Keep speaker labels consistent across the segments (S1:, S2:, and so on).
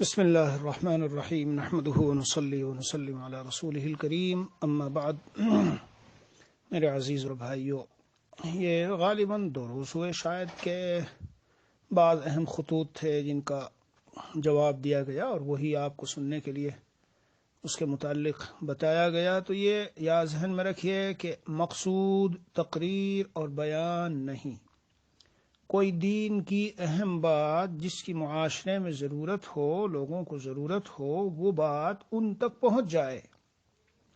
S1: بسم اللہ الرحمن الرحیم نحمده ونصلی ونسلم علی رسولہ الکریم اما بعد میرے عزیز اور بھائیو، یہ غالباً دروس ہوئے شاید کہ بعض اہم خطوط تھے جن کا جواب دیا گیا اور وہی آپ کو سننے کے لیے اس کے متعلق بتایا گیا۔ تو یہ یا ذہن میں رکھیے کہ مقصود تقریر اور بیان نہیں، کوئی دین کی اہم بات جس کی معاشرے میں ضرورت ہو، لوگوں کو ضرورت ہو، وہ بات ان تک پہنچ جائے،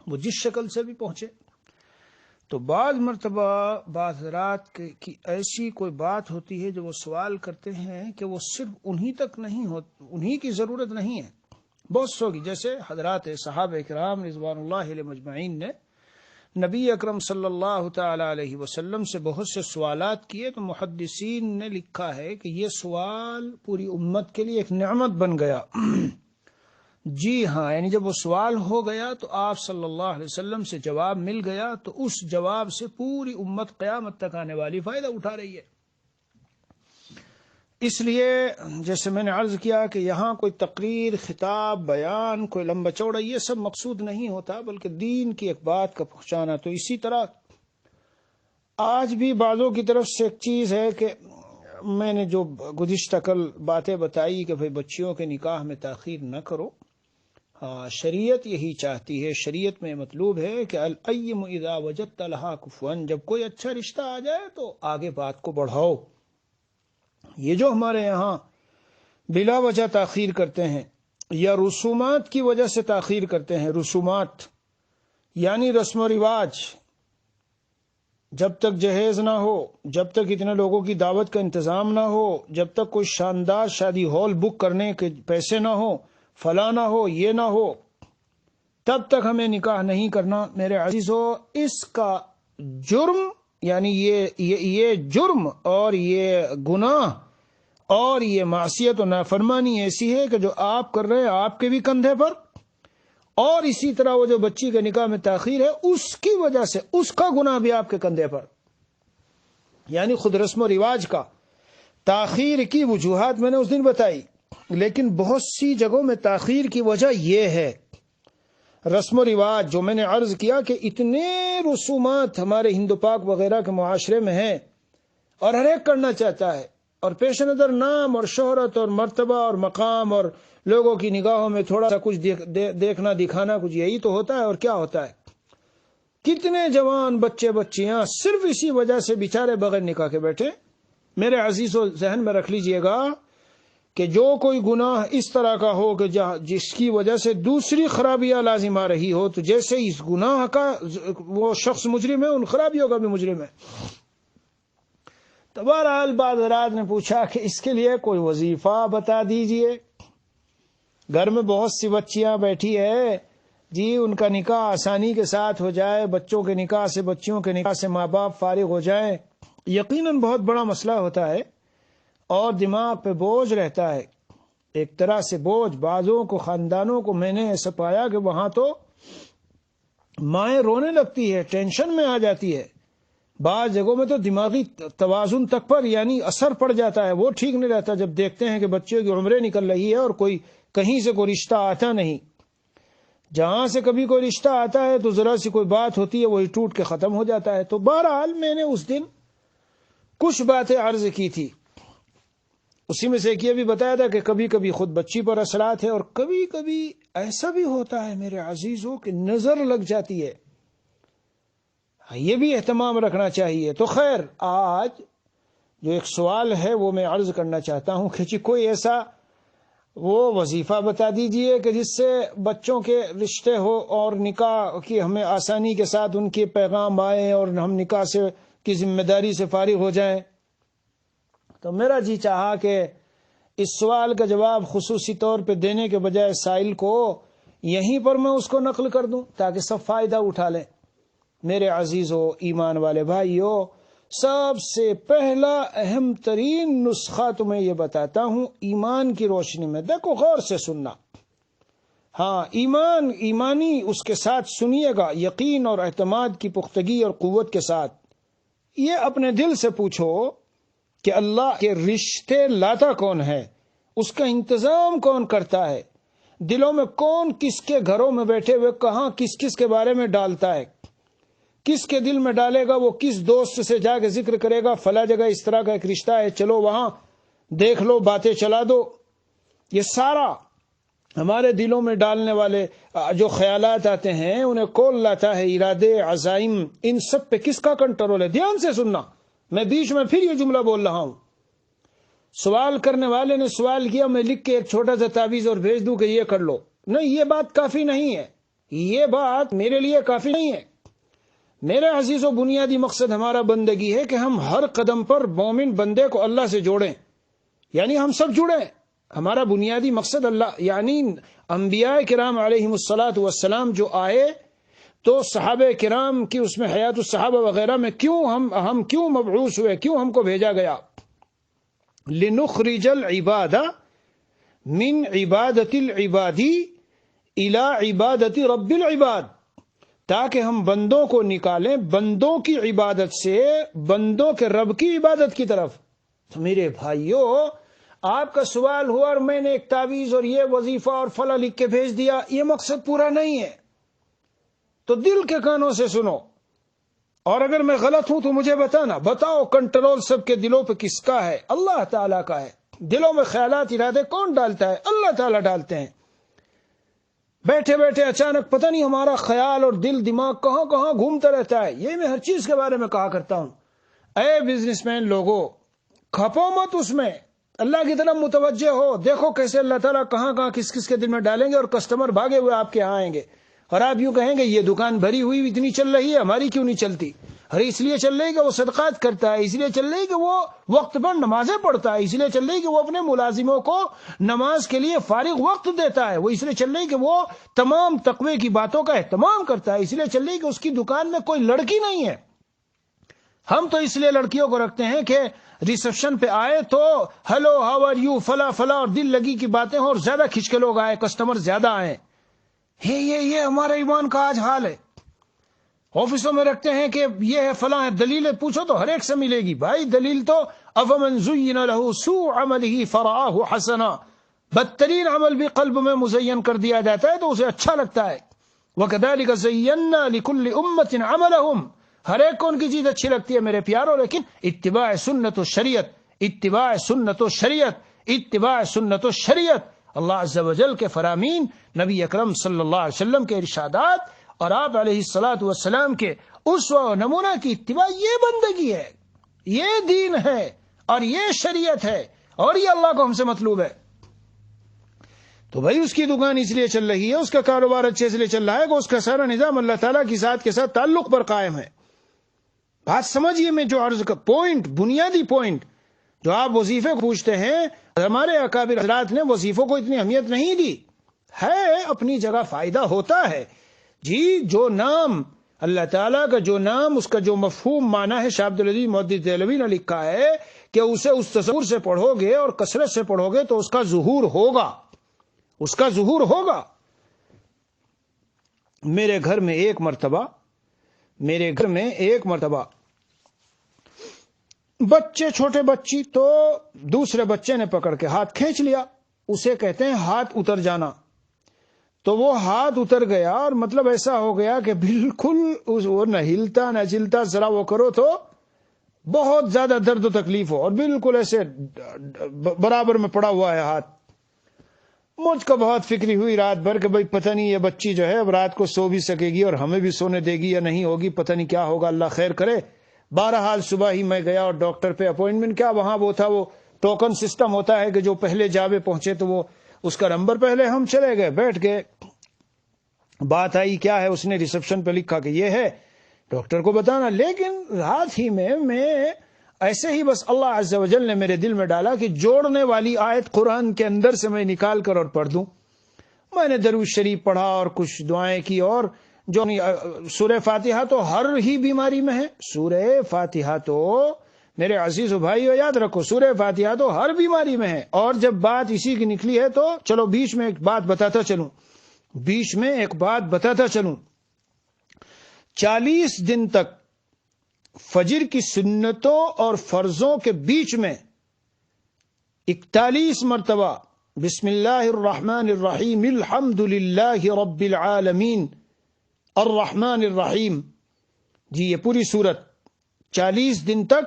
S1: وہ جس شکل سے بھی پہنچے۔ تو بعض مرتبہ بعض رات کی ایسی کوئی بات ہوتی ہے جو وہ سوال کرتے ہیں کہ وہ صرف انہی تک نہیں ہو، انہی کی ضرورت نہیں ہے، بہت سو کی، جیسے حضرات صحابہ کرام رضوان اللہ علیہ مجمعین نے نبی اکرم صلی اللہ تعالی علیہ وسلم سے بہت سے سوالات کیے، تو محدثین نے لکھا ہے کہ یہ سوال پوری امت کے لیے ایک نعمت بن گیا۔ جی ہاں، یعنی جب وہ سوال ہو گیا تو آپ صلی اللہ علیہ وسلم سے جواب مل گیا، تو اس جواب سے پوری امت قیامت تک آنے والی فائدہ اٹھا رہی ہے۔ اس لیے جیسے میں نے عرض کیا کہ یہاں کوئی تقریر، خطاب، بیان، کوئی لمبا چوڑا یہ سب مقصود نہیں ہوتا، بلکہ دین کی ایک بات کا پہنچانا۔ تو اسی طرح آج بھی بعضوں کی طرف سے ایک چیز ہے کہ میں نے جو گزشتہ کل باتیں بتائی کہ بھئی بچیوں کے نکاح میں تاخیر نہ کرو، شریعت یہی چاہتی ہے، شریعت میں مطلوب ہے کہ الأیم اذا وجدت لها کفوا، جب کوئی اچھا رشتہ آ جائے تو آگے بات کو بڑھاؤ۔ یہ جو ہمارے یہاں بلا وجہ تاخیر کرتے ہیں یا رسومات کی وجہ سے تاخیر کرتے ہیں، رسومات یعنی رسم و رواج، جب تک جہیز نہ ہو، جب تک اتنے لوگوں کی دعوت کا انتظام نہ ہو، جب تک کوئی شاندار شادی ہال بک کرنے کے پیسے نہ ہو، فلاں نہ ہو، یہ نہ ہو، تب تک ہمیں نکاح نہیں کرنا۔ میرے عزیزو، اس کا جرم یعنی یہ جرم اور یہ گناہ اور یہ معصیت و نافرمانی ایسی ہے کہ جو آپ کر رہے ہیں آپ کے بھی کندھے پر، اور اسی طرح وہ جو بچی کے نکاح میں تاخیر ہے اس کی وجہ سے اس کا گناہ بھی آپ کے کندھے پر۔ یعنی خود رسم و رواج کا تاخیر کی وجوہات میں نے اس دن بتائی، لیکن بہت سی جگہوں میں تاخیر کی وجہ یہ ہے رسم و رواج، جو میں نے عرض کیا کہ اتنے رسومات ہمارے ہندو پاک وغیرہ کے معاشرے میں ہیں اور ہر ایک کرنا چاہتا ہے، اور پیش نظر نام اور شہرت اور مرتبہ اور مقام اور لوگوں کی نگاہوں میں تھوڑا سا کچھ دیکھنا دکھانا، کچھ یہی تو ہوتا ہے۔ اور کیا ہوتا ہے، کتنے جوان بچے بچیاں صرف اسی وجہ سے بیچارے بغیر نکاح کے بیٹھے۔ میرے عزیزو، ذہن میں رکھ لیجئے گا کہ جو کوئی گناہ اس طرح کا ہو کہ جس کی وجہ سے دوسری خرابیاں لازم آ رہی ہو، تو جیسے اس گناہ کا وہ شخص مجرم ہے، ان خرابیوں کا بھی مجرم ہے۔ تو بہرحال بعض حضرات نے پوچھا کہ اس کے لیے کوئی وظیفہ بتا دیجئے، گھر میں بہت سی بچیاں بیٹھی ہے، جی ان کا نکاح آسانی کے ساتھ ہو جائے، بچوں کے نکاح سے، بچیوں کے نکاح سے ماں باپ فارغ ہو جائیں۔ یقیناً بہت بڑا مسئلہ ہوتا ہے اور دماغ پہ بوجھ رہتا ہے، ایک طرح سے بوجھ۔ بعضوں کو، خاندانوں کو میں نے ایسا پایا کہ وہاں تو مائیں رونے لگتی ہے، ٹینشن میں آ جاتی ہے، بعض جگہوں میں تو دماغی توازن تک پر یعنی اثر پڑ جاتا ہے، وہ ٹھیک نہیں رہتا جب دیکھتے ہیں کہ بچوں کی عمریں نکل رہی ہے اور کوئی کہیں سے کوئی رشتہ آتا نہیں۔ جہاں سے کبھی کوئی رشتہ آتا ہے تو ذرا سی کوئی بات ہوتی ہے وہی ٹوٹ کے ختم ہو جاتا ہے۔ تو بہرحال میں نے اس دن کچھ باتیں عرض کی تھی، اسی میں سے ایک یہ بھی بتایا تھا کہ کبھی کبھی خود بچی پر اثرات ہے، اور کبھی کبھی ایسا بھی ہوتا ہے میرے عزیزوں کہ نظر لگ جاتی ہے، یہ بھی اہتمام رکھنا چاہیے۔ تو خیر، آج جو ایک سوال ہے وہ میں عرض کرنا چاہتا ہوں کہ جی کوئی ایسا وہ وظیفہ بتا دیجئے کہ جس سے بچوں کے رشتے ہو اور نکاح کی ہمیں آسانی کے ساتھ ان کے پیغام آئے اور ہم نکاح سے کی ذمہ داری سے فارغ ہو جائیں۔ تو میرا جی چاہا کہ اس سوال کا جواب خصوصی طور پہ دینے کے بجائے سائل کو یہیں پر میں اس کو نقل کر دوں تاکہ سب فائدہ اٹھا لیں۔ میرے عزیزو، ایمان والے بھائیو، سب سے پہلا اہم ترین نسخہ تمہیں یہ بتاتا ہوں ایمان کی روشنی میں، دیکھو غور سے سننا، ہاں ایمانی اس کے ساتھ سنیے گا، یقین اور اعتماد کی پختگی اور قوت کے ساتھ۔ یہ اپنے دل سے پوچھو کہ اللہ کے رشتے لاتا کون ہے، اس کا انتظام کون کرتا ہے، دلوں میں کون کس کے گھروں میں بیٹھے ہوئے کہاں کس کس کے بارے میں ڈالتا ہے، کس کے دل میں ڈالے گا، وہ کس دوست سے جا کے ذکر کرے گا فلاں جگہ اس طرح کا ایک رشتہ ہے، چلو وہاں دیکھ لو، باتیں چلا دو. یہ سارا ہمارے دلوں میں ڈالنے والے جو خیالات آتے ہیں انہیں کون لاتا ہے، ارادے، عزائم، ان سب پہ کس کا کنٹرول ہے؟ دھیان سے سننا، میں بیچ میں پھر یہ جملہ بول رہا ہوں. سوال کرنے والے نے سوال کیا، میں لکھ کے ایک چھوٹا سا تعویذ اور بھیج دوں کہ یہ کر لو، نہیں، یہ بات کافی نہیں ہے، یہ بات میرے لیے کافی نہیں ہے. میرے عزیز و بنیادی مقصد ہمارا بندگی ہے کہ ہم ہر قدم پر مومن بندے کو اللہ سے جوڑیں، یعنی ہم سب جڑیں. ہمارا بنیادی مقصد اللہ، یعنی انبیاء کرام علیہم الصلاۃ والسلام جو آئے تو صحابہ کرام کی اس میں حیات الصحابہ وغیرہ میں کیوں ہم کیوں مبعوث ہوئے، کیوں ہم کو بھیجا گیا؟ لنخرج العباد من عبادت العباد الى عبادت رب العباد، تاکہ ہم بندوں کو نکالیں بندوں کی عبادت سے بندوں کے رب کی عبادت کی طرف. تو میرے بھائیوں، آپ کا سوال ہوا اور میں نے ایک تعویذ اور یہ وظیفہ اور فلاں لکھ کے بھیج دیا، یہ مقصد پورا نہیں ہے. تو دل کے کانوں سے سنو، اور اگر میں غلط ہوں تو مجھے بتاؤ کنٹرول سب کے دلوں پہ کس کا ہے؟ اللہ تعالیٰ کا ہے. دلوں میں خیالات ارادے کون ڈالتا ہے؟ اللہ تعالیٰ ڈالتے ہیں. بیٹھے بیٹھے اچانک پتہ نہیں ہمارا خیال اور دل دماغ کہاں کہاں گھومتا رہتا ہے. یہ میں ہر چیز کے بارے میں کہا کرتا ہوں. اے بزنس مین لوگوں، کھپو مت اس میں، اللہ کی طرف متوجہ ہو. دیکھو کیسے اللہ تعالیٰ کہاں کہاں کس کس کے دل میں ڈالیں گے، اور کسٹمر بھاگے ہوئے آپ کے یہاں آئیں گے، اور آپ یوں کہیں گے یہ دکان بھری ہوئی اتنی چل رہی ہے، ہماری کیوں نہیں چلتی؟ ارے اس لیے چل رہی کہ وہ صدقات کرتا ہے، اس لیے چل رہی کہ وہ وقت پر نمازیں پڑھتا ہے، اس لیے چل رہی کہ وہ اپنے ملازموں کو نماز کے لیے فارغ وقت دیتا ہے، وہ اس لیے چل رہی کہ وہ تمام تقوی کی باتوں کا اہتمام کرتا ہے، اس لیے چل رہی کہ اس کی دکان میں کوئی لڑکی نہیں ہے. ہم تو اس لیے لڑکیوں کو رکھتے ہیں کہ ریسپشن پہ آئے تو ہیلو ہاؤ آر یو فلا فلا اور دل لگی کی باتیں ہوں اور زیادہ کھچ کے لوگ آئے، کسٹمر زیادہ آئے. یہ ہمارا ایمان کا آج حال ہے. آفسوں میں رکھتے ہیں کہ یہ ہے فلاں ہے، دلیلیں پوچھو تو ہر ایک سے ملے گی. بھائی دلیل تو افمن زین له سوء عمله فرآہ حسنا، بدترین عمل بھی قلب میں مزین کر دیا جاتا ہے تو اسے اچھا لگتا ہے. وَكَذَلِكَ زَيَّنَّا لِكُلِّ أُمَّةٍ عَمَلَهُمْ، ہر ایک کو ان کی چیز اچھی لگتی ہے میرے پیاروں، لیکن اتباع سنت و شریعت، اتباع سنت و شریعت، اتباع سنت و شریعت، اللہ عز و جل کے فرامین، نبی اکرم صلی اللہ علیہ وسلم کے ارشادات اور آپ علیہ الصلاۃ والسلام کے اسوہ و نمونہ کی اتباع، یہ بندگی ہے، یہ دین ہے، اور یہ شریعت ہے، اور یہ اللہ کو ہم سے مطلوب ہے. تو بھائی اس کی دکان اس لیے چل رہی ہے، اس کا کاروبار اچھے سے چل رہا ہے کہ اس کا سارا نظام اللہ تعالیٰ کی ذات کے ساتھ تعلق پر قائم ہے. بات سمجھیے، میں جو عرض کا پوائنٹ، بنیادی پوائنٹ جو آپ وظیفے کو پوچھتے ہیں، ہمارے اکابر حضرات نے وظیفوں کو اتنی اہمیت نہیں دی ہے. اپنی جگہ فائدہ ہوتا ہے جی. جو نام اللہ تعالیٰ کا، جو نام اس کا جو مفہوم معنی ہے، شاہ عبدالعزیز محدث دہلوی نے لکھا ہے کہ اسے اس تصور سے پڑھو گے اور کثرت سے پڑھو گے تو اس کا ظہور ہوگا، اس کا ظہور ہوگا. میرے گھر میں ایک مرتبہ بچے، چھوٹے بچی، تو دوسرے بچے نے پکڑ کے ہاتھ کھینچ لیا. اسے کہتے ہیں ہاتھ اتر جانا. تو وہ ہاتھ اتر گیا، اور مطلب ایسا ہو گیا کہ بالکل وہ نہ ہلتا نہ چلتا. ذرا وہ کرو تو بہت زیادہ درد و تکلیف ہو، اور بالکل ایسے برابر میں پڑا ہوا ہے ہاتھ. مجھ کو بہت فکری ہوئی رات بھر کہ بھئی پتہ نہیں یہ بچی جو ہے اب رات کو سو بھی سکے گی اور ہمیں بھی سونے دے گی یا نہیں ہوگی، پتہ نہیں کیا ہوگا، اللہ خیر کرے. بہرحال صبح ہی میں گیا اور ڈاکٹر پہ اپوائنٹمنٹ کیا. وہاں وہ تھا، وہ ٹوکن سسٹم ہوتا ہے کہ جو پہلے جاوے پہنچے تو وہ اس کا نمبر، پہلے ہم چلے گئے، بیٹھ گئے. بات آئی کیا ہے، اس نے ریسپشن پہ لکھا کہ یہ ہے، ڈاکٹر کو بتانا. لیکن رات ہی میں ایسے ہی بس اللہ عز و جل نے میرے دل میں ڈالا کہ جوڑنے والی آیت قرآن کے اندر سے میں نکال کر اور پڑھ دوں. میں نے درود شریف پڑھا اور کچھ دعائیں کی، اور جو سورہ فاتحہ تو ہر ہی بیماری میں ہے. سورہ فاتحہ تو میرے عزیز و بھائیو یاد رکھو، سورہ فاتحہ تو ہر بیماری میں ہے. اور جب بات اسی کی نکلی ہے تو چلو بیچ میں ایک بات بتاتا چلوں. 40 دن تک فجر کی سنتوں اور فرضوں کے بیچ میں 41 مرتبہ بسم اللہ الرحمن الرحیم الحمد للہ رب العالمین الرحمن الرحیم. جی یہ پوری سورت 40 دن تک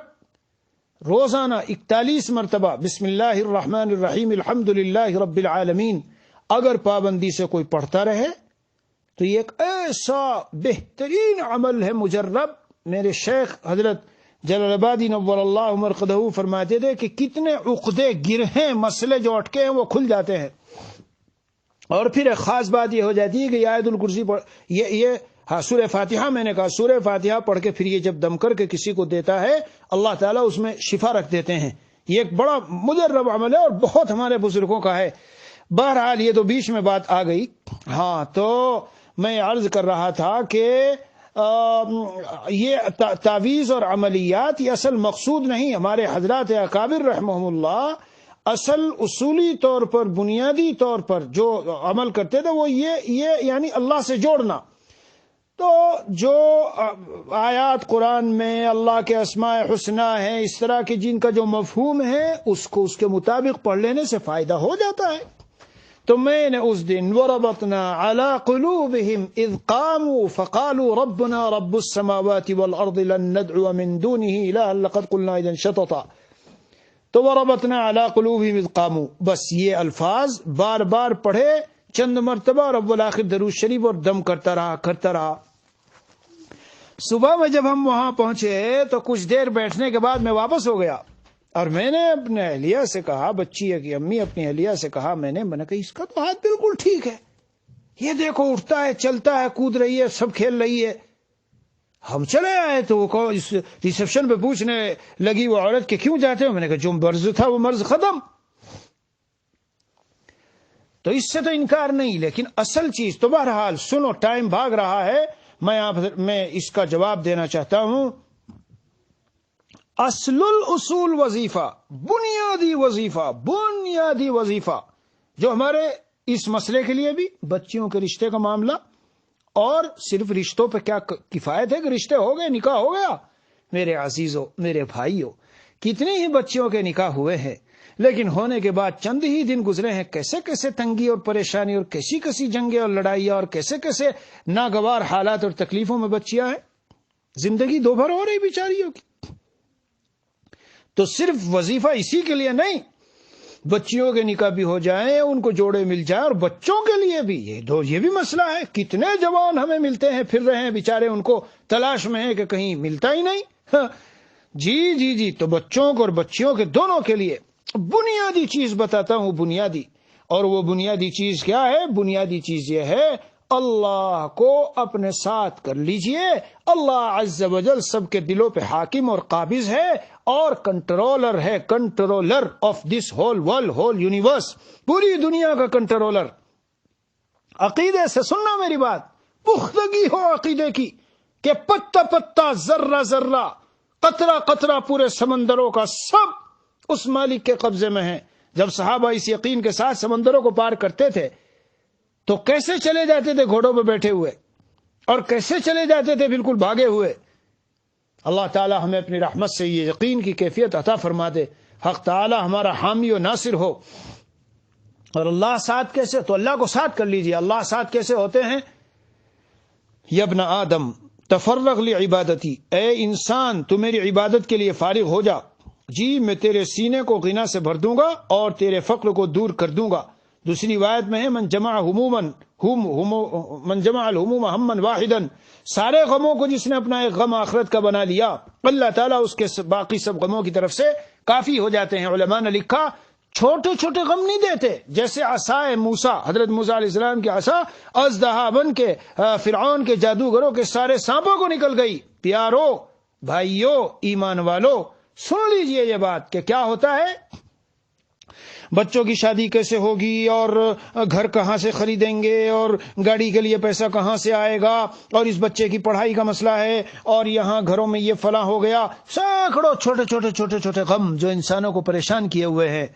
S1: روزانہ 41 مرتبہ بسم اللہ الرحمن الرحیم الحمد للہ رب العالمین اگر پابندی سے کوئی پڑھتا رہے تو یہ ایک ایسا بہترین عمل ہے مجرب. میرے شیخ حضرت جلال آبادی نور اللہ مرقدہ فرماتے تھے کہ کتنے عقدے گرہیں مسئلے جو اٹکے ہیں وہ کھل جاتے ہیں. اور پھر ایک خاص بات یہ ہو جاتی ہے کہ آیت الکرسی ہاں سورہ فاتحہ میں نے کہا سورہ فاتحہ پڑھ کے پھر یہ جب دم کر کے کسی کو دیتا ہے اللہ تعالیٰ اس میں شفا رکھ دیتے ہیں. یہ ایک بڑا مجرب عمل ہے اور بہت ہمارے بزرگوں کا ہے. بہرحال یہ تو بیچ میں بات آ گئی. ہاں تو میں عرض کر رہا تھا کہ یہ تعویذ اور عملیات یہ اصل مقصود نہیں. ہمارے حضرات اکابر رحمہم اللہ اصل اصولی طور پر بنیادی طور پر جو عمل کرتے تھے وہ یہ یعنی اللہ سے جوڑنا. تو جو آیات قرآن میں اللہ کے اسماء حسنی ہیں اس طرح کے جن کا جو مفہوم ہے اس کو اس کے مطابق پڑھ لینے سے فائدہ ہو جاتا ہے. تو میں نے اس دن وَرَبَطْنَا عَلَىٰ قُلُوبِهِمْ إِذْ قَامُوا فَقَالُوا رَبُّنَا رَبُّ السَّمَاوَاتِ وَالْأَرْضِ لَن نَّدْعُوَ مِن دُونِهِ إِلَٰهًا لَقَدْ قُلْنَا إِذًا شَطَطًا. تو وَرَبَطْنَا عَلَىٰ قُلُوبِهِمْ إِذْ قَامُوا بس یہ الفاظ بار بار پڑھے چند مرتبہ رب الآخر درود شریف اور دم کرتا رہا. صبح میں جب ہم وہاں پہنچے تو کچھ دیر بیٹھنے کے بعد میں واپس ہو گیا اور میں نے اپنے اہلیہ سے کہا, بچی ہے کہ امی اپنی اہلیہ سے کہا میں نے کہا اس کا تو ہاتھ بالکل ٹھیک ہے, یہ دیکھو اٹھتا ہے چلتا ہے کود رہی ہے سب کھیل رہی ہے. ہم چلے آئے تو وہ ریسپشن پہ پوچھنے لگی وہ عورت کہ کیوں جاتے ہو. میں نے کہا جو مرض تھا وہ مرض ختم. تو اس سے تو انکار نہیں, لیکن اصل چیز تو بہرحال سنو ٹائم بھاگ رہا ہے. میں اس کا جواب دینا چاہتا ہوں. اصل الاصول وظیفہ بنیادی وظیفہ جو ہمارے اس مسئلے کے لیے بھی بچیوں کے رشتے کا معاملہ اور صرف رشتوں پہ کیا کفایت ہے کہ رشتے ہو گئے نکاح ہو گیا. میرے عزیزوں میرے بھائیوں کتنی ہی بچیوں کے نکاح ہوئے ہیں لیکن ہونے کے بعد چند ہی دن گزرے ہیں کیسے کیسے تنگی اور پریشانی اور کیسی جنگیں اور لڑائیاں اور کیسے ناگوار حالات اور تکلیفوں میں بچیاں ہیں. زندگی دو بھر ہو رہی بیچاریوں کی. تو صرف وظیفہ اسی کے لیے نہیں, بچیوں کے نکاح بھی ہو جائیں ان کو جوڑے مل جائیں اور بچوں کے لیے بھی یہ بھی مسئلہ ہے. کتنے جوان ہمیں ملتے ہیں پھر رہے ہیں بیچارے ان کو تلاش میں ہے کہ کہیں ملتا ہی نہیں. جی تو بچوں کو اور بچیوں کے دونوں کے لیے بنیادی چیز بتاتا ہوں بنیادی. اور وہ بنیادی چیز کیا ہے؟ بنیادی چیز یہ ہے اللہ کو اپنے ساتھ کر لیجئے. اللہ عز و جل سب کے دلوں پہ حاکم اور قابض ہے اور کنٹرولر ہے, controller of this whole world whole universe, پوری دنیا کا کنٹرولر. عقیدے سے سننا میری بات, پختگی ہو عقیدے کی کہ پتا پتا ذرہ ذرہ قطرہ قطرہ پورے سمندروں کا سب اس مالک کے قبضے میں ہے. جب صحابہ اس یقین کے ساتھ سمندروں کو پار کرتے تھے تو کیسے چلے جاتے تھے؟ گھوڑوں پہ بیٹھے ہوئے. اور کیسے چلے جاتے تھے؟ بالکل بھاگے ہوئے. اللہ تعالی ہمیں اپنی رحمت سے یہ یقین کی کیفیت عطا فرما دے. حق تعالی ہمارا حامی و ناصر ہو. اور اللہ ساتھ کیسے؟ تو اللہ کو ساتھ کر لیجئے. اللہ ساتھ کیسے ہوتے ہیں؟ یا ابن آدم تفرغ لعبادتی, اے انسان تو میری عبادت کے لیے فارغ ہو جا. جی میں تیرے سینے کو غنا سے بھر دوں گا اور تیرے فقر کو دور کر دوں گا. دوسری روایت میں ہے من جمع الہموم ہما واحدا, سارے غموں کو جس نے اپنا ایک غم آخرت کا بنا لیا اللہ تعالیٰ اس کے باقی سب غموں کی طرف سے کافی ہو جاتے ہیں. علماء نے لکھا چھوٹے چھوٹے غم نہیں دیتے, جیسے عصائے موسیٰ, حضرت موسیٰ علیہ السلام کی عصا اژدہا بن کے فرعون کے جادوگروں کے سارے سانپوں کو نکل گئی. پیارو بھائیو ایمان والو سن لیجئے یہ بات کہ کیا ہوتا ہے. بچوں کی شادی کیسے ہوگی اور گھر کہاں سے خریدیں گے اور گاڑی کے لیے پیسہ کہاں سے آئے گا اور اس بچے کی پڑھائی کا مسئلہ ہے اور یہاں گھروں میں یہ فلاں ہو گیا. سینکڑوں چھوٹے غم جو انسانوں کو پریشان کیے ہوئے ہیں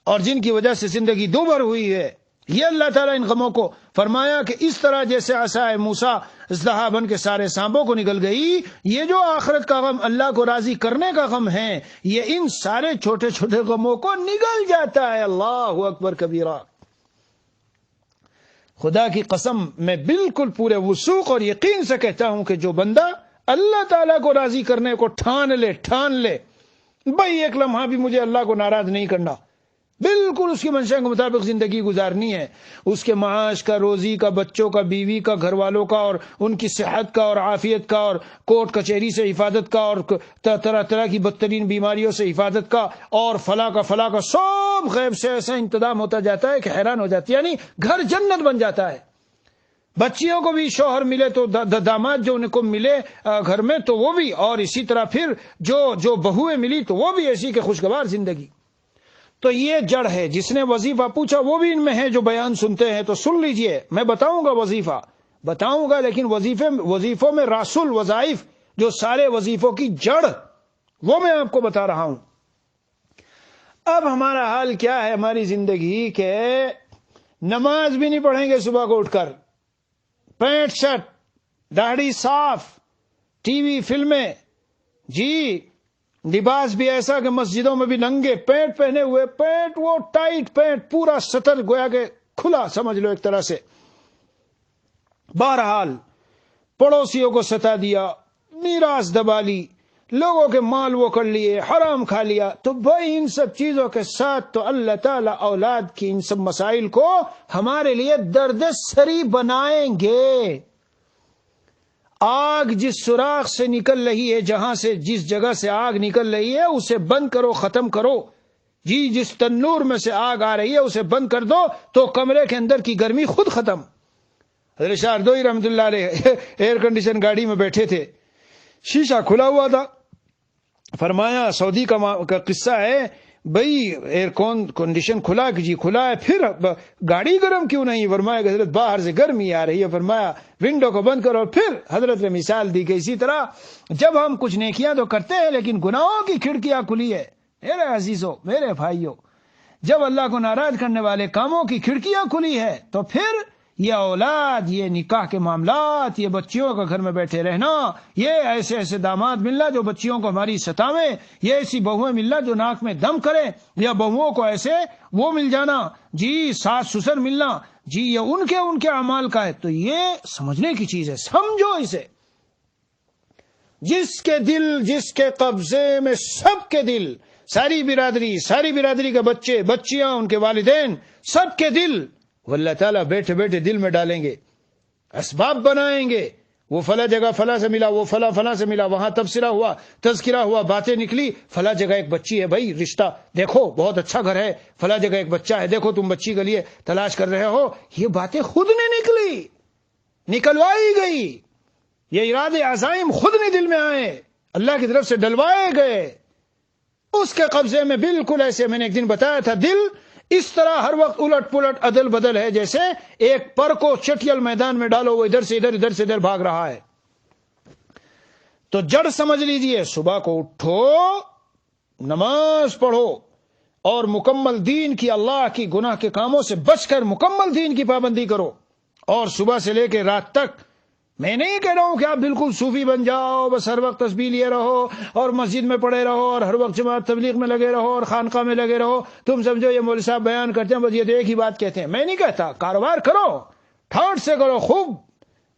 S1: اور جن کی وجہ سے زندگی دوبھر ہوئی ہے. یہ اللہ تعالیٰ ان غموں کو فرمایا کہ اس طرح جیسے عصائے موسیٰ اژدہا بن کے سارے سانپوں کو نگل گئی. یہ جو آخرت کا غم، اللہ کو راضی کرنے کا غم ہے، یہ ان سارے چھوٹے چھوٹے غموں کو نگل جاتا ہے. اللہ اکبر کبیرہ. خدا کی قسم میں بالکل پورے وثوق اور یقین سے کہتا ہوں کہ جو بندہ اللہ تعالیٰ کو راضی کرنے کو ٹھان لے بھائی ایک لمحہ بھی مجھے اللہ کو ناراض نہیں کرنا، بالکل اس کی منشا کے مطابق زندگی گزارنی ہے، اس کے معاش کا، روزی کا، بچوں کا، بیوی کا، گھر والوں کا، اور ان کی صحت کا اور عافیت کا، اور کوٹ کچہری سے حفاظت کا، اور طرح طرح کی بدترین بیماریوں سے حفاظت کا، اور فلاں کا سب غیب سے ایسا انتظام ہوتا جاتا ہے کہ حیران ہو جاتی ہے. یعنی گھر جنت بن جاتا ہے. بچیوں کو بھی شوہر ملے تو داماد جو ان کو ملے گھر میں تو وہ بھی، اور اسی طرح پھر جو بہویں ملی تو وہ بھی ایسی کہ خوشگوار زندگی. تو یہ جڑ ہے. جس نے وظیفہ پوچھا وہ بھی ان میں ہے جو بیان سنتے ہیں، تو سن لیجئے. میں بتاؤں گا وظیفہ بتاؤں گا، لیکن وظیفوں میں راس الوظائف جو سارے وظیفوں کی جڑ، وہ میں آپ کو بتا رہا ہوں. اب ہمارا حال کیا ہے ہماری زندگی کہ نماز بھی نہیں پڑھیں گے صبح کو اٹھ کر، پینٹ شرٹ، داڑھی صاف، ٹی وی، فلمیں، جی لباس بھی ایسا کہ مسجدوں میں بھی ننگے پینٹ پہنے ہوئے، پینٹ وہ ٹائٹ پینٹ پورا سطر گویا کہ کھلا سمجھ لو ایک طرح سے. بہرحال پڑوسیوں کو ستا دیا، میراث دبا لی، لوگوں کے مال وہ کر لیے، حرام کھا لیا. تو بھائی ان سب چیزوں کے ساتھ تو اللہ تعالی اولاد کی ان سب مسائل کو ہمارے لیے درد سری بنائیں گے. آگ جس سوراخ سے نکل رہی ہے، جہاں سے جس جگہ سے آگ نکل رہی ہے اسے بند کرو، ختم کرو. جی جس تنور میں سے آگ آ رہی ہے اسے بند کر دو تو کمرے کے اندر کی گرمی خود ختم. حضرت شاہ اردوئی رحمۃ اللہ علیہ ایئر کنڈیشن گاڑی میں بیٹھے تھے، شیشہ کھلا ہوا تھا. فرمایا سعودی کا قصہ ہے، بھئی ایئر کنڈیشن کھلا ہے، پھر گاڑی گرم کیوں نہیں؟ فرمایا کہ حضرت باہر سے گرمی آ رہی ہے. فرمایا ونڈو کو بند کرو. پھر حضرت نے مثال دی کہ اسی طرح جب ہم کچھ نیکیاں تو کرتے ہیں لیکن گناہوں کی کھڑکیاں کھلی ہے. میرے عزیزوں، میرے بھائیوں، جب اللہ کو ناراض کرنے والے کاموں کی کھڑکیاں کھلی ہے تو پھر یہ اولاد، یہ نکاح کے معاملات، یہ بچیوں کا گھر میں بیٹھے رہنا، یہ ایسے داماد ملنا جو بچیوں کو ہماری ستاویں، یہ ایسی بہویں ملنا جو ناک میں دم کرے، یا بہوؤں کو ایسے وہ مل جانا، جی ساس سسر ملنا، جی یہ ان کے اعمال کا ہے. تو یہ سمجھنے کی چیز ہے، سمجھو اسے. جس کے دل، جس کے قبضے میں سب کے دل، ساری برادری کے بچے بچیاں، ان کے والدین، سب کے دل وہ اللہ تعالیٰ بیٹھے بیٹھے دل میں ڈالیں گے، اسباب بنائیں گے. وہ فلاں جگہ فلاں سے ملا، وہ فلاں سے ملا، وہاں تذکرہ ہوا، باتیں نکلی، فلاں جگہ ایک بچی ہے، بھائی رشتہ دیکھو بہت اچھا گھر ہے، فلاں جگہ ایک بچہ ہے، دیکھو تم بچی کے لیے تلاش کر رہے ہو. یہ باتیں خود نے نکلوائی گئی، یہ ارادے عزائم خود نے دل میں آئے، اللہ کی طرف سے ڈلوائے گئے. اس کے قبضے میں بالکل ایسے، میں نے ایک دن بتایا تھا، دل اس طرح ہر وقت الٹ پلٹ عدل بدل ہے، جیسے ایک پر کو چٹیل میدان میں ڈالو، وہ ادھر سے ادھر بھاگ رہا ہے. تو جڑ سمجھ لیجئے، صبح کو اٹھو، نماز پڑھو، اور مکمل دین کی، اللہ کی گناہ کے کاموں سے بچ کر مکمل دین کی پابندی کرو. اور صبح سے لے کے رات تک، میں نہیں کہہ رہا ہوں کہ آپ بالکل صوفی بن جاؤ، بس ہر وقت تسبیح لیے رہو اور مسجد میں پڑے رہو اور ہر وقت جماعت تبلیغ میں لگے رہو اور خانقاہ میں لگے رہو. تم سمجھو یہ مولوی صاحب بیان کرتے ہیں بس یہ تو ایک ہی بات کہتے ہیں. میں نہیں کہتا، کاروبار کرو، ٹھاٹ سے کرو، خوب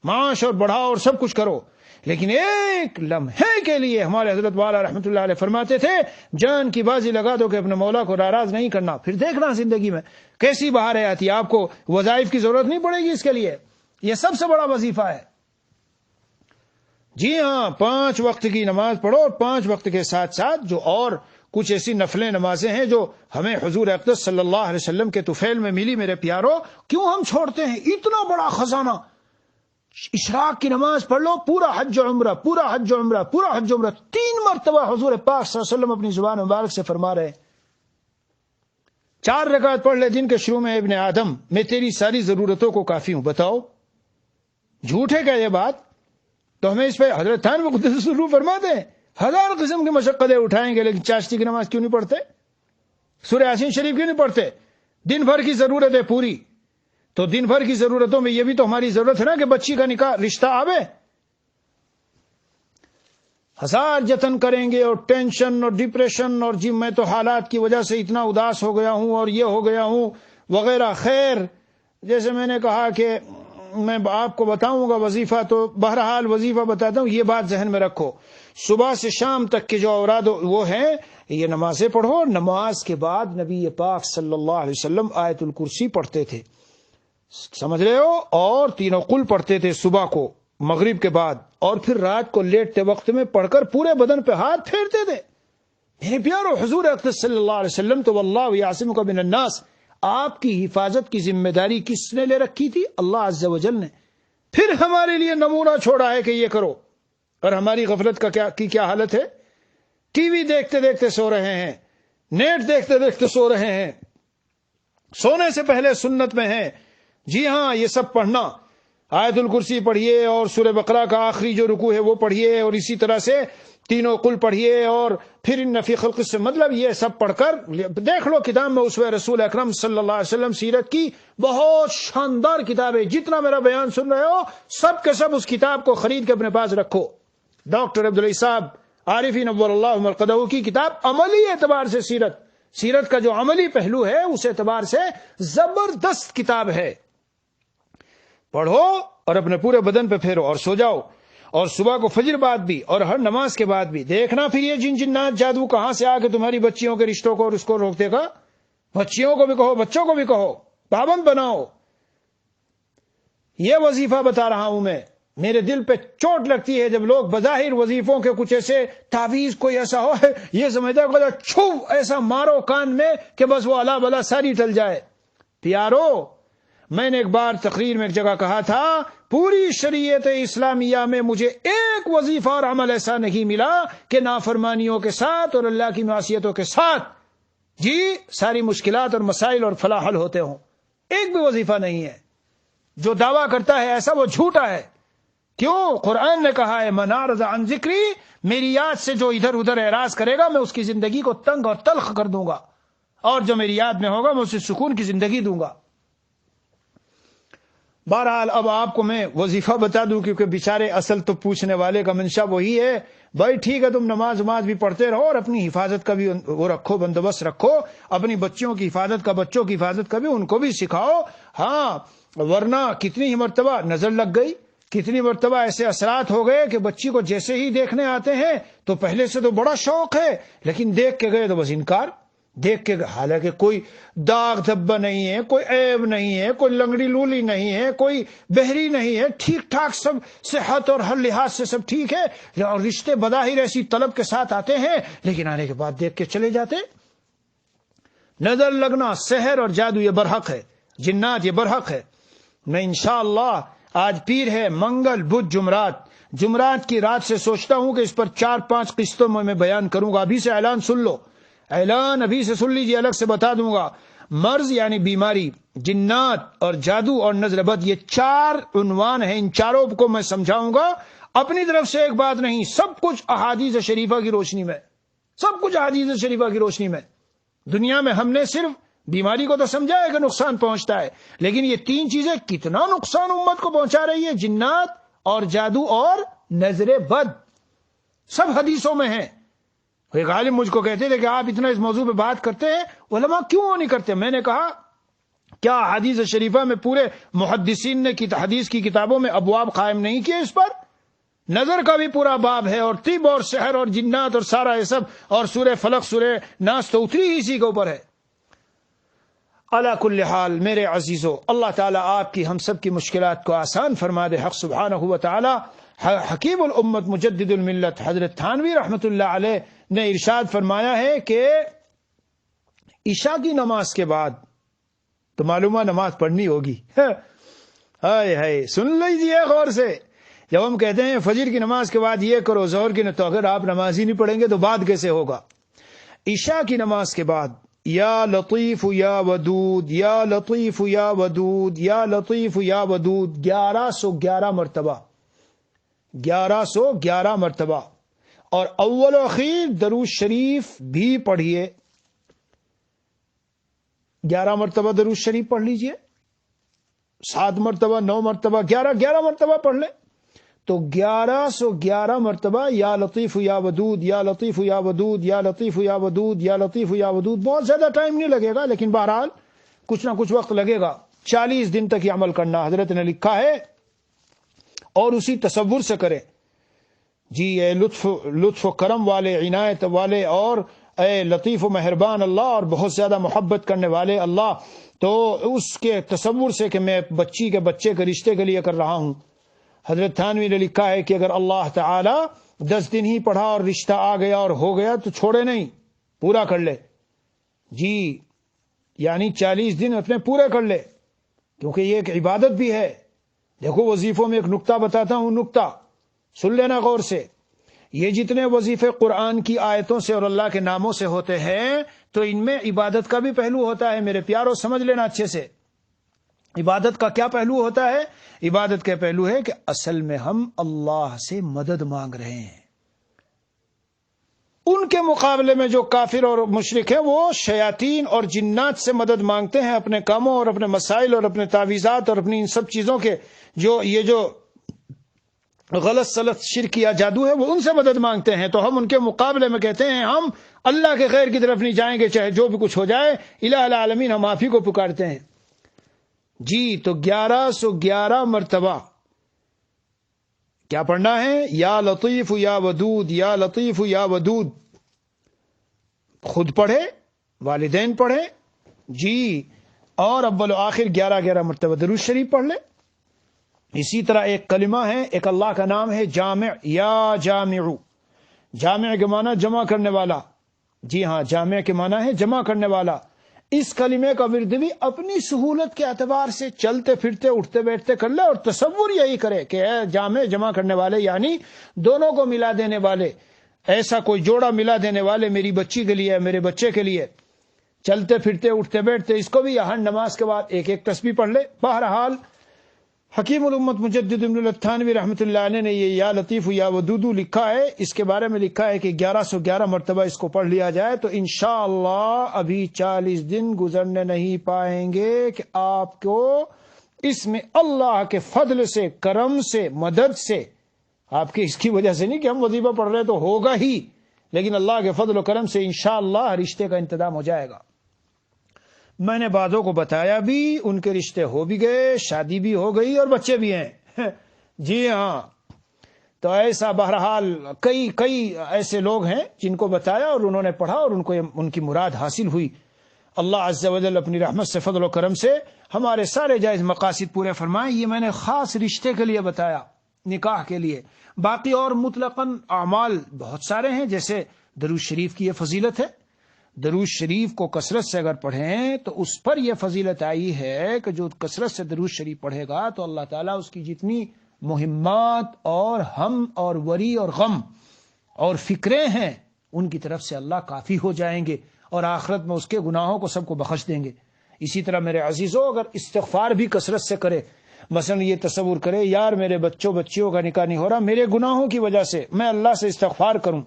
S1: معاش اور بڑھاؤ اور سب کچھ کرو، لیکن ایک لمحے کے لیے ہمارے حضرت والا رحمۃ اللہ علیہ فرماتے تھے، جان کی بازی لگا دو کہ اپنے مولا کو ناراض نہیں کرنا. پھر دیکھنا زندگی میں کیسی بہاریں آتی ہے. آپ کو وظائف کی ضرورت نہیں پڑے گی اس کے لیے. یہ سب سے بڑا وظیفہ ہے. جی ہاں، 5 وقت کی نماز پڑھو، اور 5 وقت کے ساتھ ساتھ جو اور کچھ ایسی نفلیں نمازیں ہیں جو ہمیں حضور اقدس صلی اللہ علیہ وسلم کے طفیل میں ملی. میرے پیارو، کیوں ہم چھوڑتے ہیں اتنا بڑا خزانہ؟ اشراق کی نماز پڑھ لو، پورا حج و عمرہ 3 مرتبہ حضور پاک صلی اللہ علیہ وسلم اپنی زبان مبارک سے فرما رہے. 4 رکعت پڑھ لے دن کے شروع میں، ابن آدم میں تیری ساری ضرورتوں کو کافی ہوں. بتاؤ جھوٹ ہے کیا یہ بات؟ تو ہمیں اس پہ حضرت تھانوی قدس الروح فرماتے ہیں 1000 قسم کی مشقتیں اٹھائیں گے لیکن چاشتی کی نماز کیوں نہیں پڑھتے؟ سورہ یاسین شریف کیوں نہیں پڑھتے؟ دن بھر کی ضرورتیں پوری، تو دن بھر کی ضرورتوں میں یہ بھی تو ہماری ضرورت ہے نا کہ بچی کا نکاح رشتہ آوے. ہزار جتن کریں گے اور ٹینشن اور ڈپریشن اور جی میں تو حالات کی وجہ سے اتنا اداس ہو گیا ہوں اور یہ ہو گیا ہوں وغیرہ. خیر جیسے میں نے کہا کہ میں آپ کو بتاؤں گا وظیفہ، تو بہرحال وظیفہ بتاتا ہوں. یہ بات ذہن میں رکھو، صبح سے شام تک کے جو اوراد وہ ہیں یہ نمازیں پڑھو. نماز کے بعد نبی پاک صلی اللہ علیہ وسلم آیت الکرسی پڑھتے تھے، سمجھ رہے ہو، اور تینوں قل پڑھتے تھے صبح کو مغرب کے بعد، اور پھر رات کو لیٹتے وقت میں پڑھ کر پورے بدن پہ ہاتھ پھیرتے تھے. میرے پیارو، حضور اقدس صلی اللہ علیہ وسلم تو واللہ یعصمک من الناس، آپ کی حفاظت کی ذمہ داری کس نے لے رکھی تھی؟ اللہ عز و جل نے. پھر ہمارے لیے نمونہ چھوڑا ہے کہ یہ کرو. اور ہماری غفلت کی کیا حالت ہے؟ ٹی وی دیکھتے دیکھتے سو رہے ہیں، نیٹ دیکھتے دیکھتے سو رہے ہیں، سونے سے پہلے سنت میں ہیں. جی ہاں، یہ سب پڑھنا، آیت الکرسی پڑھیے اور سورہ بقرہ کا آخری جو رکوع ہے وہ پڑھیے، اور اسی طرح سے تینوں قل پڑھیے، اور پھر ان فی خلق سے مطلب یہ سب پڑھ کر دیکھ لو کتاب میں اسوہ رسول اکرم صلی اللہ علیہ وسلم سیرت کی بہت شاندار کتاب ہے. جتنا میرا بیان سن رہے ہو سب کے سب اس کتاب کو خرید کے اپنے پاس رکھو. ڈاکٹر عبدالعزیز صاحب عارفی نور اللہ مرقدہ کی کتاب عملی اعتبار سے سیرت کا جو عملی پہلو ہے اس اعتبار سے زبردست کتاب ہے. پڑھو اور اپنے پورے بدن پہ پھیرو اور سو جاؤ. اور صبح کو فجر بعد بھی اور ہر نماز کے بعد بھی دیکھنا پھر یہ جنات جادو کہاں سے آ کے تمہاری بچیوں کے رشتوں کو اور اس کو روک دے گا. بچیوں کو بھی کہو، بچوں کو بھی کہو، پابند بناؤ. یہ وظیفہ بتا رہا ہوں میں. میرے دل پہ چوٹ لگتی ہے جب لوگ بظاہر وظیفوں کے کچھ ایسے تعویذ کوئی ایسا ہو یہ سمجھتا ہے چھو ایسا مارو کان میں کہ بس وہ الا بلا ساری ٹل جائے. پیارو، میں نے ایک بار تقریر میں ایک جگہ کہا تھا، پوری شریعت اسلامیہ میں مجھے ایک وظیفہ اور عمل ایسا نہیں ملا کہ نافرمانیوں کے ساتھ اور اللہ کی معصیتوں کے ساتھ جی ساری مشکلات اور مسائل اور فلاح حل ہوتے ہوں. ایک بھی وظیفہ نہیں ہے. جو دعویٰ کرتا ہے ایسا وہ جھوٹا ہے. کیوں؟ قرآن نے کہا ہے من اعرض عن ذکری، میری یاد سے جو ادھر ادھر اعراض کرے گا میں اس کی زندگی کو تنگ اور تلخ کر دوں گا، اور جو میری یاد میں ہوگا میں اسے سکون کی زندگی دوں گا. بہرحال اب آپ کو میں وظیفہ بتا دوں کیونکہ بیچارے اصل تو پوچھنے والے کا منشا وہی ہے. بھائی ٹھیک ہے، تم نماز بھی پڑھتے رہو اور اپنی حفاظت کا بھی وہ رکھو، بندوبست رکھو، اپنی بچیوں کی حفاظت کا، بچوں کی حفاظت کا بھی ان کو بھی سکھاؤ. ہاں، ورنہ کتنی ہی مرتبہ نظر لگ گئی، کتنی مرتبہ ایسے اثرات ہو گئے کہ بچی کو جیسے ہی دیکھنے آتے ہیں تو پہلے سے تو بڑا شوق ہے لیکن دیکھ کے گئے تو بس انکار. دیکھ کے حالانکہ کوئی داغ دھبا نہیں ہے، کوئی عیب نہیں ہے، کوئی لنگڑی لولی نہیں ہے، کوئی بہری نہیں ہے، ٹھیک ٹھاک سب صحت اور ہر لحاظ سے سب ٹھیک ہے، اور رشتے بظاہر ایسی طلب کے ساتھ آتے ہیں لیکن آنے کے بعد دیکھ کے چلے جاتے. نظر لگنا، سحر اور جادو یہ برحق ہے، جنات یہ برحق ہے. میں انشاءاللہ آج پیر ہے، منگل بدھ جمعرات کی رات سے سوچتا ہوں کہ اس پر 4-5 قسطوں میں بیان کروں گا. ابھی سے اعلان سن لو، اعلان ابھی سے سن لیجیے، الگ سے بتا دوں گا. مرض یعنی بیماری، جنات اور جادو اور نظر بد، یہ 4 عنوان ہیں. ان چاروں کو میں سمجھاؤں گا اپنی طرف سے، ایک بات نہیں، سب کچھ احادیث شریفہ کی روشنی میں، سب کچھ احادیث شریفہ کی روشنی میں. دنیا میں ہم نے صرف بیماری کو تو سمجھا ہے کہ نقصان پہنچتا ہے، لیکن یہ 3 چیزیں کتنا نقصان امت کو پہنچا رہی ہے، جنات اور جادو اور نظر بد، سب حدیثوں میں ہیں. ایک عالم مجھ کو کہتے تھے کہ آپ اتنا اس موضوع پہ بات کرتے ہیں، علماء کیوں نہیں کرتے؟ میں نے کہا کیا حدیث شریفہ میں پورے محدثین نے حدیث کی کتابوں میں ابواب قائم نہیں کیے اس پر؟ نظر کا بھی پورا باب ہے، اور طب اور سحر اور جنات اور سارا یہ سب، اور سورہ فلق سورہ ناس تو اتری ہی اسی کے اوپر ہے. علی کل حال میرے عزیزو، اللہ تعالیٰ آپ کی ہم سب کی مشکلات کو آسان فرما دے. حق سبحانہ و تعالیٰ حکیم الامت مجدد الملت حضرت تھانوی رحمت اللہ علیہ نے ارشاد فرمایا ہے کہ عشاء کی نماز کے بعد تو معلومہ نماز پڑھنی ہوگی. ہائے ہائے، سن لیجیے غور سے. جب ہم کہتے ہیں فجر کی نماز کے بعد یہ کرو، ظہر کی، تو اگر آپ نماز ہی نہیں پڑھیں گے تو بعد کیسے ہوگا؟ عشاء کی نماز کے بعد یا لطیف یا ودود، یا لطیف یا ودود، یا لطیف یا ودود 1111 مرتبہ، 1111 مرتبہ. اور اول و اخیر درود شریف بھی پڑھیے، 11 مرتبہ درود شریف پڑھ لیجئے. 7 مرتبہ 9 مرتبہ 11 مرتبہ پڑھ لے تو 1111 مرتبہ یا لطیف یا ودود یا لطیف یا ودود یا لطیف یا ودود یا لطیف یا ودود. بہت زیادہ ٹائم نہیں لگے گا لیکن بہرحال کچھ نہ کچھ وقت لگے گا. 40 دن تک یہ عمل کرنا حضرت نے لکھا ہے اور اسی تصور سے کرے. جی اے لطف و کرم والے، عنایت والے اور اے لطیف و مہربان اللہ اور بہت زیادہ محبت کرنے والے اللہ، تو اس کے تصور سے کہ میں بچی کے بچے کے رشتے کے لیے کر رہا ہوں. حضرت تھانوی نے لکھا ہے کہ اگر اللہ تعالی 10 دن ہی پڑھا اور رشتہ آ گیا اور ہو گیا تو چھوڑے نہیں، پورا کر لے. جی یعنی 40 دن اپنے پورے کر لے، کیونکہ یہ ایک عبادت بھی ہے. دیکھو وظیفوں میں ایک نقطہ بتاتا ہوں، نقطہ سن لینا غور سے. یہ جتنے وظیفے قرآن کی آیتوں سے اور اللہ کے ناموں سے ہوتے ہیں تو ان میں عبادت کا بھی پہلو ہوتا ہے. میرے پیارو سمجھ لینا اچھے سے، عبادت کا کیا پہلو ہوتا ہے؟ عبادت کا پہلو ہے کہ اصل میں ہم اللہ سے مدد مانگ رہے ہیں. ان کے مقابلے میں جو کافر اور مشرک ہیں وہ شیاطین اور جنات سے مدد مانگتے ہیں اپنے کاموں اور اپنے مسائل اور اپنے تعویذات اور اپنی ان سب چیزوں کے جو غلط سلط شرک یا جادو ہے وہ ان سے مدد مانگتے ہیں. تو ہم ان کے مقابلے میں کہتے ہیں ہم اللہ کے غیر کی طرف نہیں جائیں گے، چاہے جو بھی کچھ ہو جائے. الہ العالمین، ہم آپ ہی کو پکارتے ہیں. جی تو 1111 مرتبہ کیا پڑھنا ہے؟ یا لطیف یا ودود یا لطیف یا ودود. خود پڑھے، والدین پڑھے. جی اور اول و آخر 11 مرتبہ درود شریف پڑھ لے. اسی طرح ایک کلمہ ہے، ایک اللہ کا نام ہے جامع، یا جامع. جامع کے معنی جمع کرنے والا. جی ہاں، جامع کے معنی ہے جمع کرنے والا. اس کلمے کا ورد بھی اپنی سہولت کے اعتبار سے چلتے پھرتے اٹھتے بیٹھتے کر لے اور تصور یہی کرے کہ اے جامع، جمع کرنے والے، یعنی دونوں کو ملا دینے والے، ایسا کوئی جوڑا ملا دینے والے، میری بچی کے لیے، میرے بچے کے لیے. چلتے پھرتے اٹھتے بیٹھتے اس کو بھی ہر نماز کے بعد ایک ایک تسبیح پڑھ لے. بہرحال حکیم الامت مجدد ابن التھانوی رحمۃ اللہ علیہ نے یہ یا لطیف یا ودود لکھا ہے. اس کے بارے میں لکھا ہے کہ 1111 مرتبہ اس کو پڑھ لیا جائے تو انشاءاللہ ابھی 40 دن گزرنے نہیں پائیں گے کہ آپ کو اس میں اللہ کے فضل سے، کرم سے، مدد سے، آپ کی اس کی وجہ سے نہیں کہ ہم وظیفہ پڑھ رہے تو ہوگا ہی، لیکن اللہ کے فضل و کرم سے انشاءاللہ رشتے کا انتظام ہو جائے گا. میں نے بعضوں کو بتایا بھی، ان کے رشتے ہو بھی گئے، شادی بھی ہو گئی اور بچے بھی ہیں. جی ہاں، تو ایسا بہرحال کئی ایسے لوگ ہیں جن کو بتایا اور انہوں نے پڑھا اور ان کی مراد حاصل ہوئی. اللہ عز و جل اپنی رحمت سے، فضل و کرم سے ہمارے سارے جائز مقاصد پورے فرمائیں. یہ میں نے خاص رشتے کے لیے بتایا، نکاح کے لیے. باقی اور مطلقاً اعمال بہت سارے ہیں، جیسے درود شریف کی یہ فضیلت ہے. درود شریف کو کثرت سے اگر پڑھیں تو اس پر یہ فضیلت آئی ہے کہ جو کثرت سے درود شریف پڑھے گا تو اللہ تعالیٰ اس کی جتنی مہمات اور ہم اور وری اور غم اور فکریں ہیں ان کی طرف سے اللہ کافی ہو جائیں گے اور آخرت میں اس کے گناہوں کو سب کو بخش دیں گے. اسی طرح میرے عزیزوں، اگر استغفار بھی کثرت سے کرے، مثلا یہ تصور کرے یار میرے بچیوں کا نکاح نہیں ہو رہا، میرے گناہوں کی وجہ سے، میں اللہ سے استغفار کروں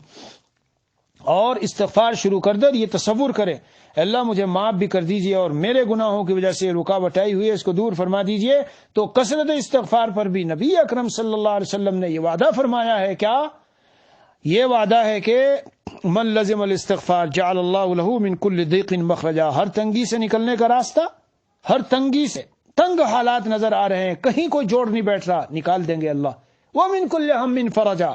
S1: اور استغفار شروع کر دے. یہ تصور کرے اللہ مجھے معاف بھی کر دیجئے اور میرے گناہوں کی وجہ سے رکاوٹ آئی ہوئی ہے اس کو دور فرما دیجئے. تو کثرت استغفار پر بھی نبی اکرم صلی اللہ علیہ وسلم نے یہ وعدہ فرمایا ہے. کیا یہ وعدہ ہے کہ من لزم الاستغفار جعل اللہ له من كل ضيق مخرجا. ہر تنگی سے نکلنے کا راستہ، ہر تنگی سے، تنگ حالات نظر آ رہے ہیں، کہیں کوئی جوڑ نہیں بیٹھ رہا، نکال دیں گے اللہ. ومن كل هم فرجا.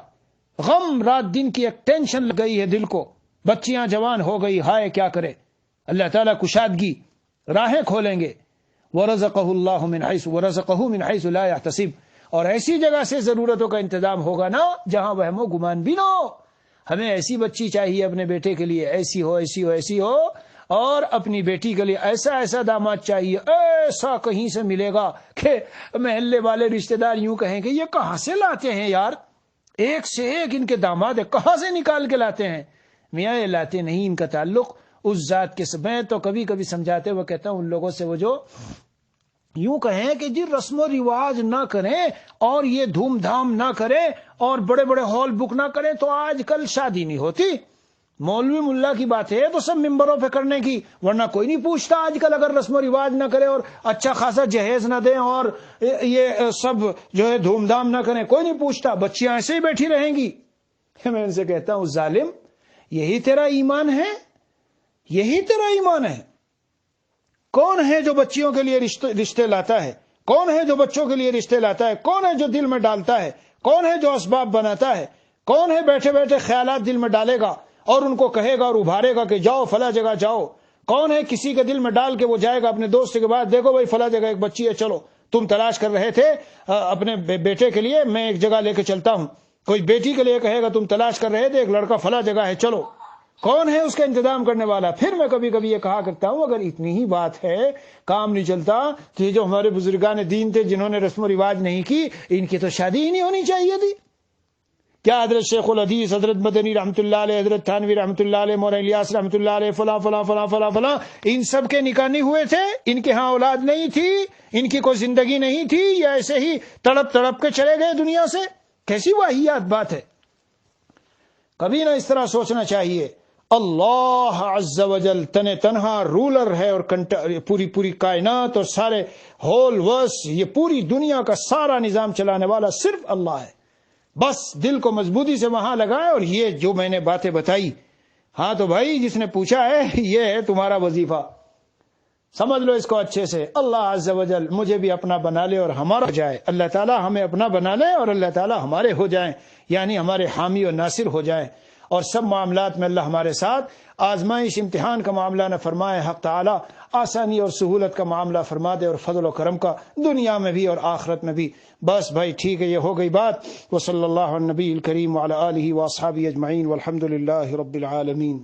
S1: غم، رات دن کی ایک ٹینشن لگ گئی ہے دل کو، بچیاں جوان ہو گئی، ہائے کیا کرے، اللہ تعالیٰ کشادگی، راہیں کھولیں گے. وَرَزَقَهُ اللَّهُ مِنْ حَيْثُ وَرَزَقَهُ مِنْ حَيْثُ لَا يَحْتَسِبُ. اور ایسی جگہ سے ضرورتوں کا انتظام ہوگا نا جہاں وہم و گمان بھی نہ ہو. ہمیں ایسی بچی چاہیے اپنے بیٹے کے لیے، ایسی ہو ایسی ہو ایسی ہو، اور اپنی بیٹی کے لیے ایسا داماد چاہیے، ایسا کہیں سے ملے گا کہ محلے والے رشتہ دار یوں کہیں کہ یہ کہاں سے لاتے ہیں یار، ایک سے ایک ان کے داماد ہے، کہاں سے نکال کے لاتے ہیں. میاں یہ لاتے نہیں، ان کا تعلق اس ذات کے سے. میں تو کبھی کبھی سمجھاتے ہوئے کہتا ہوں ان لوگوں سے، وہ جو یوں کہیں کہ جی رسم و رواج نہ کریں اور یہ دھوم دھام نہ کریں اور بڑے بڑے ہال بک نہ کریں تو آج کل شادی نہیں ہوتی. مولوی ملا کی بات ہے تو سب ممبروں پہ کرنے کی، ورنہ کوئی نہیں پوچھتا آج کل اگر رسم و رواج نہ کرے اور اچھا خاصا جہیز نہ دیں اور یہ سب جو ہے دھوم دھام نہ کریں، کوئی نہیں پوچھتا، بچیاں ایسے ہی بیٹھی رہیں گی۔ میں ان سے کہتا ہوں ظالم، یہی تیرا ایمان ہے؟ یہی تیرا ایمان ہے؟ کون ہے جو بچیوں کے لیے رشتے لاتا ہے؟ کون ہے جو بچوں کے لیے رشتے لاتا ہے؟ کون ہے جو دل میں ڈالتا ہے؟ کون ہے جو اسباب بناتا ہے؟ کون ہے بیٹھے بیٹھے خیالات دل میں ڈالے گا اور ان کو کہے گا اور ابھارے گا کہ جاؤ فلاں جگہ جاؤ؟ کون ہے کسی کے دل میں ڈال کے وہ جائے گا اپنے دوست کے بعد، دیکھو بھائی فلاں جگہ ایک بچی ہے، چلو تم تلاش کر رہے تھے اپنے بیٹے کے لیے، میں ایک جگہ لے کے چلتا ہوں۔ کوئی بیٹی کے لیے کہے گا تم تلاش کر رہے تھے ایک لڑکا فلاں جگہ ہے، چلو۔ کون ہے اس کا انتظام کرنے والا؟ پھر میں کبھی کبھی یہ کہا کرتا ہوں اگر اتنی ہی بات ہے، کام نہیں چلتا، تو یہ جو ہمارے بزرگان دین تھے جنہوں نے رسم و رواج نہیں کی، ان کی تو شادی ہی نہیں ہونی چاہیے تھی۔ کیا حضرت شیخ الحدیث، حضرت مدنی رحمۃ اللہ علیہ، حضرت تھانوی رحمۃ اللہ علیہ، مولانا الیاس رحمۃ اللہ علیہ، فلاں فلاں فلاں فلاں فلاں، ان سب کے نکاح نہیں ہوئے تھے؟ ان کے ہاں اولاد نہیں تھی؟ ان کی کوئی زندگی نہیں تھی؟ یا ایسے ہی تڑپ تڑپ کے چلے گئے دنیا سے؟ کیسی واہیات بات ہے! کبھی نہ اس طرح سوچنا چاہیے۔ اللہ عز و جل تنہا رولر ہے اور پوری کائنات اور سارے ہول وس، یہ پوری دنیا کا سارا نظام چلانے والا صرف اللہ ہے۔ بس دل کو مضبوطی سے وہاں لگائے، اور یہ جو میں نے باتیں بتائی، ہاں تو بھائی جس نے پوچھا ہے یہ ہے تمہارا وظیفہ، سمجھ لو اس کو اچھے سے۔ اللہ عز و جل مجھے بھی اپنا بنا لے اور ہمارا ہو جائے، اللہ تعالی ہمیں اپنا بنا لے اور اللہ تعالی ہمارے ہو جائیں، یعنی ہمارے حامی و ناصر ہو جائیں، اور سب معاملات میں اللہ ہمارے ساتھ، آزمائش امتحان کا معاملہ نہ فرمائے، حق تعالی آسانی اور سہولت کا معاملہ فرما دے، اور فضل و کرم کا دنیا میں بھی اور آخرت میں بھی۔ بس بھائی ٹھیک ہے، یہ ہو گئی بات۔ وصلی اللہ علی النبی الکریم وعلی آلہ واصحابہ اجمعین والحمد للہ رب العالمین۔